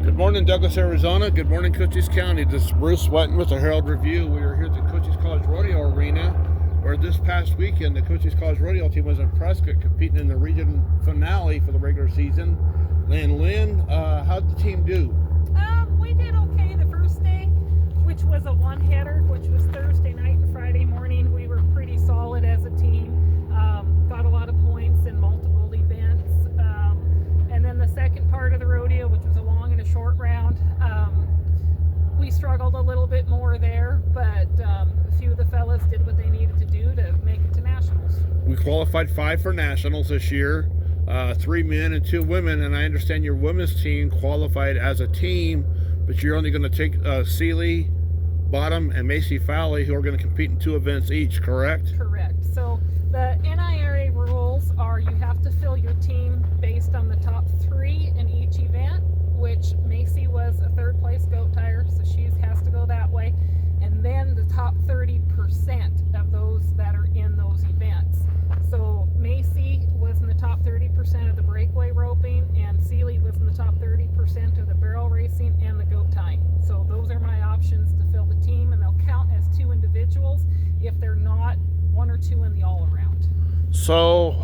Good morning, Douglas, Arizona. Good morning, Cochise County. This is Bruce Wetton with the Herald Review. We are here at the Cochise College Rodeo Arena, where this past weekend the Cochise College Rodeo team was in Prescott competing in the region finale for the regular season. Lynn, how'd the team do? We did okay the first day, which was a one-hitter, which was Thursday night and Friday morning. We were pretty solid as a team. Got a lot of points in multiple events. And then the second part of the rodeo, which was a long and a short round, we struggled a little bit more there, but a few of the fellas did what they needed to do to make it to nationals. We qualified 5 for nationals this year, 3 men and 2 women, and I understand your women's team qualified as a team, but you're only going to take Seeley, Bottom, and Macy Fowley, who are going to compete in 2 events each, correct? Correct. So the NIRA rules are you have to fill your team based on the top 3 in each event, which Macy was a 3rd place goat tire, so she has to go that way. And then the top 30% of those that are in those events. So Macy was in the top 30% of the breakaway roping, and Seeley was in the top 30% of the barrel racing and the goat tying. So those are my options to fill the team, and they'll count as 2 individuals if they're not 1 or 2 in the all-around. So,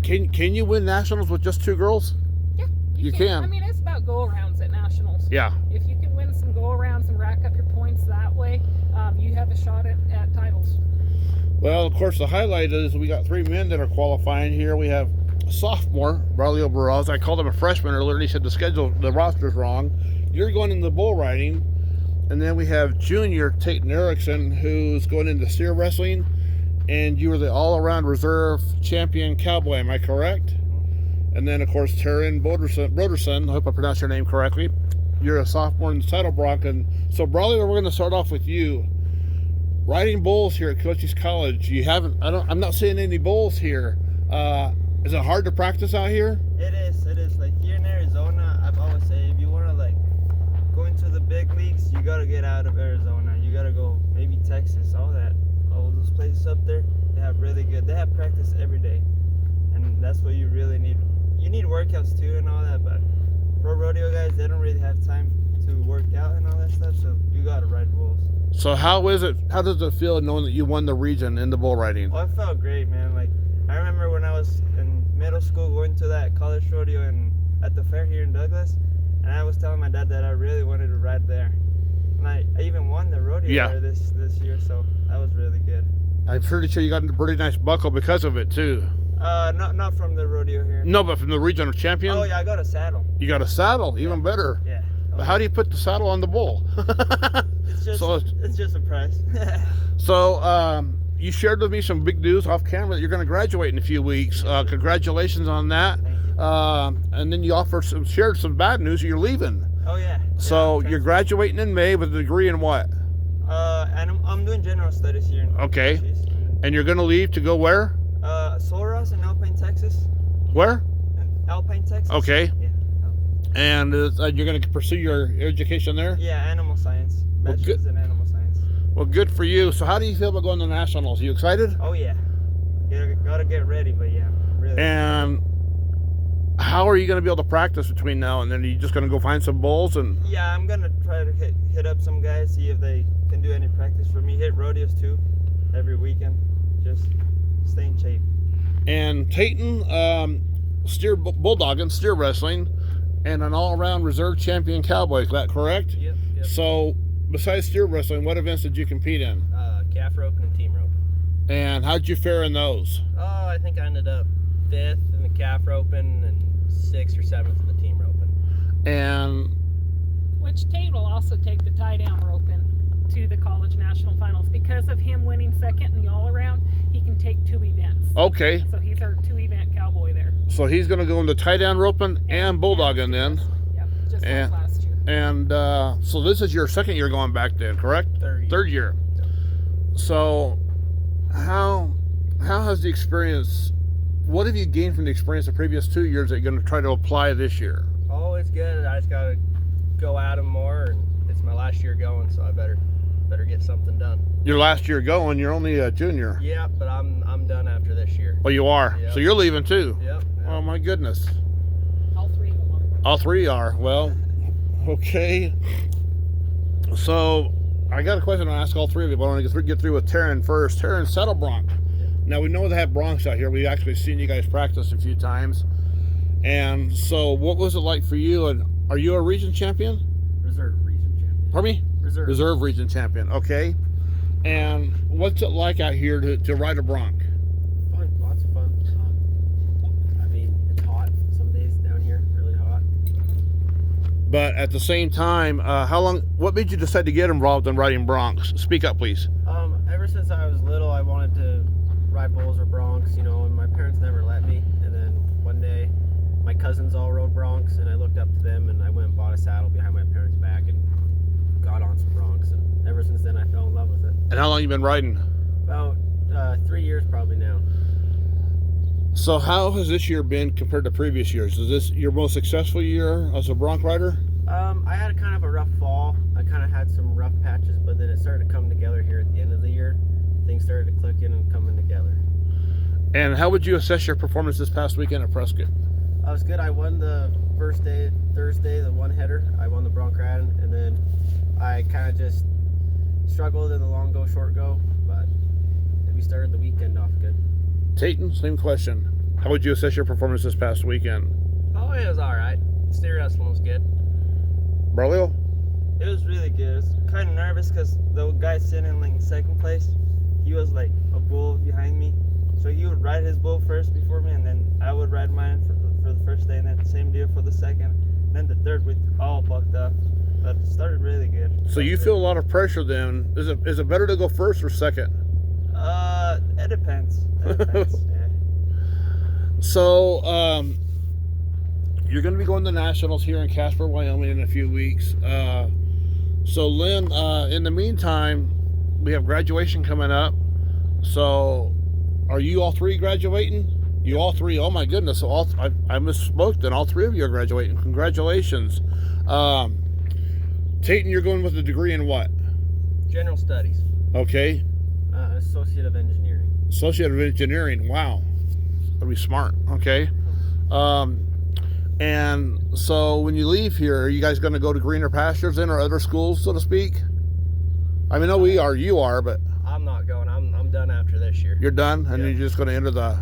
can you win nationals with just 2 girls? Yeah, you can. I mean, it's about go-arounds at nationals. Yeah. If you can win some go-arounds and rack up your points that way, you have a shot at titles. Well, of course, the highlight is we got 3 men that are qualifying here. We have a sophomore, Braulio. Barraza. I called him a freshman earlier, and he said the roster's wrong. You're going in the bull riding. And then we have junior Taten Erickson, who's going into steer wrestling. And you were the all-around reserve champion cowboy, am I correct? And then, of course, Teran Broderson, I hope I pronounced your name correctly. You're a sophomore in the saddle bronc. And so, Braulio, we're going to start off with you. Riding bulls here at Cochise College. I'm not seeing any bulls here. Is it hard to practice out here? It is. Like here in Arizona, I've always said, if you want to go into the big leagues, you got to get out of Arizona. You got to go maybe Texas, all those places up there. They have practice every day. And that's what you really need. You need workouts too and all that, but pro rodeo guys, they don't really have time to work out and all that stuff, so you got to ride bulls. So how does it feel knowing that you won the region in the bull riding? Oh, it felt great, man. I remember when I was in middle school going to that college rodeo at the fair here in Douglas, and I was telling my dad that I really wanted to ride there. And I even won the rodeo there this year, so that was really good. I'm pretty sure you got a pretty nice buckle because of it too. Not from the rodeo here. No, but from the regional champion? Oh yeah, I got a saddle. You got a saddle, even better. Yeah. But how do you put the saddle on the bull? It's just a price. So you shared with me some big news off camera that you're going to graduate in a few weeks. Congratulations on that. And then you shared some bad news. You're leaving. Oh yeah. So you're graduating in May with a degree in what? And I'm doing general studies here. Okay. And you're going to leave to go where? Soros in Alpine, Texas. Where? Alpine, Texas. Okay. Yeah. And you're going to pursue your education there? Yeah, animal science. Bachelor's in animal science. Well, good for you. So how do you feel about going to nationals? Are you excited? Oh, yeah. Gotta get ready, but yeah, really. And how are you going to be able to practice between now and then? Are you just going to go find some bulls? Yeah, I'm going to try to hit up some guys, see if they can do any practice for me. Hit rodeos, too, every weekend. Just stay in shape. And Taten, bulldogging, steer wrestling, and an all-around reserve champion cowboy. Is that correct? Yep. So, besides steer wrestling, what events did you compete in? Calf rope and team rope. And how'd you fare in those? Oh, I think I ended up 5th in the calf roping and 6th or 7th in the team roping. And Which Tate will also take the tie-down roping to the college national finals. Because of him winning 2nd in the all-around, he can take 2 events. okay, So he's our 2-event cowboy there. so he's going to go into tie-down roping and bulldogging then. Yeah, just like last year. And so this is your 2nd year going back then, correct? Third year. Yep. So how has the experience, what have you gained from the experience the previous 2 years that you're going to try to apply this year? Oh, it's good. I just got to go at them more, and it's my last year going, so I better get something done. Your last year going, you're only a junior. Yeah, but I'm done after this year. Oh, you are? Yep. So you're leaving too? Yep. Oh, my goodness. All 3 of them are. All three are. Well, okay. So I got a question to ask all three of you, but I want to get through with Teran first. Teran, saddle bronc. Now we know they have broncs out here. We've actually seen you guys practice a few times. And so what was it like for you? And are you a region champion? Reserve region champion. Pardon me? Reserve region champion. Okay. And what's it like out here to ride a bronc? Fun, lots of fun. I mean, it's hot some days down here, really hot. But at the same time, what made you decide to get involved in riding broncs? Speak up, please. Ever since I was little, I wanted to ride bulls or broncs, you know, and my parents never let me. And then one day, my cousins all rode broncs, and I looked up to them, and I went and bought a saddle behind my parents' back and got on some broncs. And ever since then, I fell in love with it. And how long you been riding? About 3 years probably now. So how has this year been compared to previous years? Is this your most successful year as a bronc rider? I had kind of a rough fall. I kind of had some rough patches, but then it started to come together here at the end of the year. Things started to click in and coming together. And how would you assess your performance this past weekend at Prescott? I was good. I won the first day, Thursday, the one header. I won the bronc riding, and then I kind of just struggled in the long go, short go, but we started the weekend off good. Taten, same question. How would you assess your performance this past weekend? Oh, it was all right. Steer wrestling was good. Braulio? It was really good. I was kind of nervous because the guy sitting in like second place, he was like a bull behind me. So he would ride his bull first before me, and then I would ride mine for the first day, and then same deal for the second. And then the third, we all bucked up. But it started really good. So you feel a lot of pressure then. Is it better to go first or second? It depends. It depends. Yeah. So, you're going to be going to nationals here in Casper, Wyoming in a few weeks. So Lynn, in the meantime, we have graduation coming up. So, are you all three graduating? You all three? Oh my goodness! I misspoke. Then all three of you are graduating. Congratulations. Taten, you're going with a degree in what? General studies. Okay. Associate of Engineering. Associate of Engineering. Wow. That'd be smart. Okay. And so when you leave here, are you guys going to go to greener pastures then, or other schools, so to speak? I mean, no, we are. You are, but I'm not going. I'm done after this year. you're done, and Yep. you're just going to enter the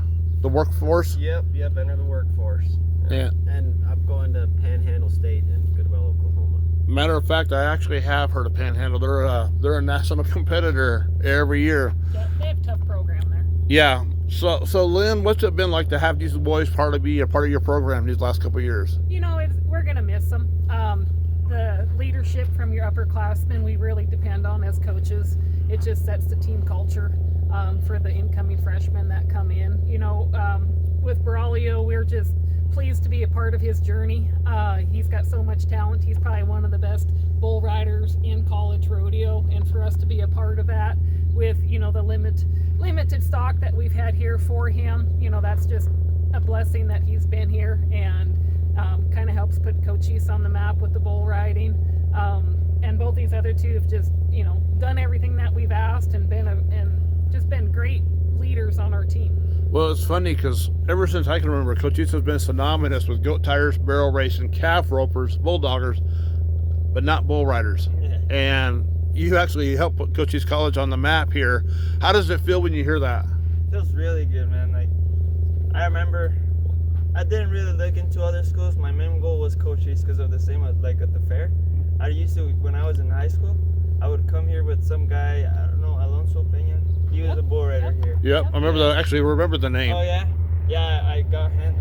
workforce. Yep, enter the workforce. Yeah. And I'm going to Panhandle State in Goodwell, Oklahoma. Matter of fact, I actually have heard of Panhandle. They're a national competitor every year. Yeah, they have a tough program there. Yeah. So Lynn, what's it been like to have these boys be a part of your program these last couple of years? You know, we're going to miss them. The leadership from your upperclassmen we really depend on as coaches. It just sets the team culture for the incoming freshmen that come in. You know, with Braulio, we're just pleased to be a part of his journey. He's got so much talent. He's probably one of the best bull riders in college rodeo, and for us to be a part of that with, you know, the limited stock that we've had here for him, you know, that's just a blessing that he's been here, and kind of helps put Cochise on the map with the bull riding. And both these other two have just, you know, done everything that we've asked and just been great leaders on our team. Well, it's funny because ever since I can remember, Cochise has been synonymous with goat tires, barrel racing, calf ropers, bulldoggers, but not bull riders. Yeah. And you actually helped put Cochise College on the map here. How does it feel when you hear that? Feels really good, man. Like, I remember I didn't really look into other schools. My main goal was Cochise because of the same, like at the fair. I used to, when I was in high school, I would come here with some guy, I don't know, Alonso Peña. He was Yep. a bull rider here. Yep, I remember the name. Oh yeah? Yeah, I got in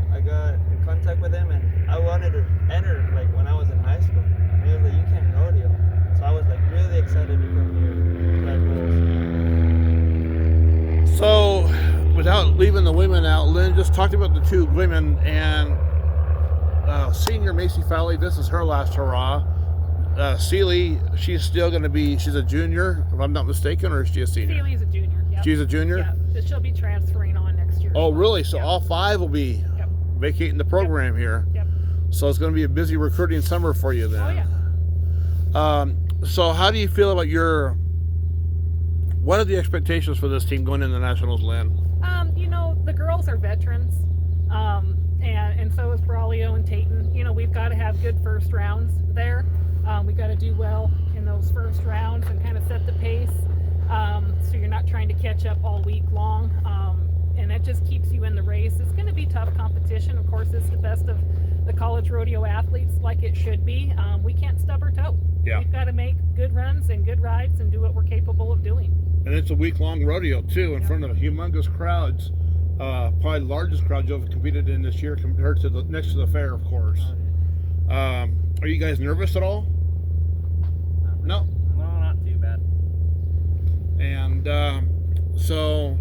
contact with him, and I wanted to enter like when I was in high school. And he was like, you can't rodeo. So I was like really excited to come here and ride bulls. So, without leaving the women out, Lynn, just talked about the two women, and senior Macy Fowley, this is her last hurrah. Seeley, she's a junior, if I'm not mistaken, or is she a senior? Seeley's a junior. Yep. She's a junior? Yeah, she'll be transferring on next year. Oh, really? So Yep. all five will be Yep. vacating the program here. Yep. So it's going to be a busy recruiting summer for you then. Oh, yeah. So how do you feel about what are the expectations for this team going into the Nationals, Lynn? You know, the girls are veterans. and so is Braulio and Taten. You know, we've got to have good first rounds there. We got to do well in those first rounds and kind of set the pace, so you're not trying to catch up all week long, and it just keeps you in the race. It's going to be tough competition. Of course, it's the best of the college rodeo athletes, like it should be. We can't stub our toe. Yeah. We've got to make good runs and good rides and do what we're capable of doing. And it's a week-long rodeo too, in front of humongous crowds. Probably the largest crowd you've competed in this year compared to the next to the fair, of course. Are you guys nervous at all? No. No, not too bad. And so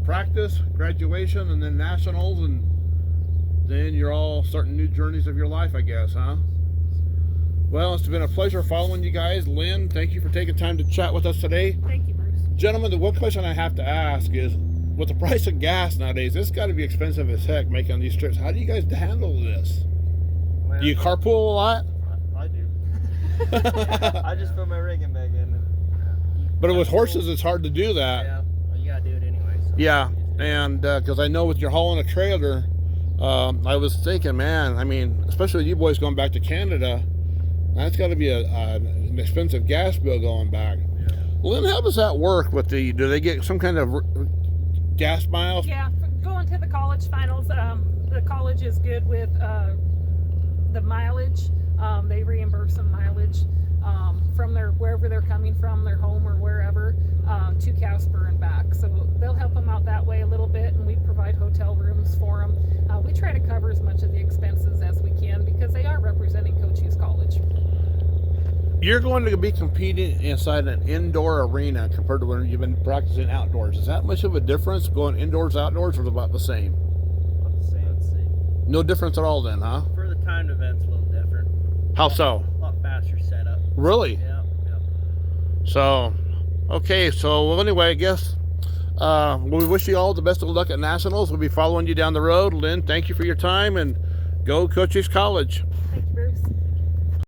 practice, graduation, and then nationals, and then you're all starting new journeys of your life, I guess, huh? Well, it's been a pleasure following you guys. Lynn, thank you for taking time to chat with us today. Thank you, Bruce. Gentlemen, the one question I have to ask is, with the price of gas nowadays, it's got to be expensive as heck making these trips. How do you guys handle this? Well, Do you carpool a lot? I do. I just put my rigging bag in. But with horses, it's hard to do that. yeah, well, you gotta do it anyway. So. Yeah, and because I know with your hauling a trailer, I was thinking, man, I mean, especially with you boys going back to Canada, that's got to be an expensive gas bill going back. Yeah. Lynn, how does that work with do they get some kind of gas miles? Yeah, going to the college finals, the college is good with the mileage. They reimburse some mileage from wherever they're coming from, their home or wherever, to Casper and back. So they'll help them out that way a little bit, and we provide hotel rooms for them. We try to cover as much of the expenses as we can because they are representing Cochise College. You're going to be competing inside an indoor arena compared to when you've been practicing outdoors. Is that much of a difference going indoors, outdoors, or is it about the same? About the same. Let's see. No difference at all then, huh? For the timed events, a little different. How so? A lot faster setup. Really? Yeah. So, okay, so well, anyway, I guess we wish you all the best of luck at Nationals. We'll be following you down the road. Lynn, thank you for your time, and go Cochise College.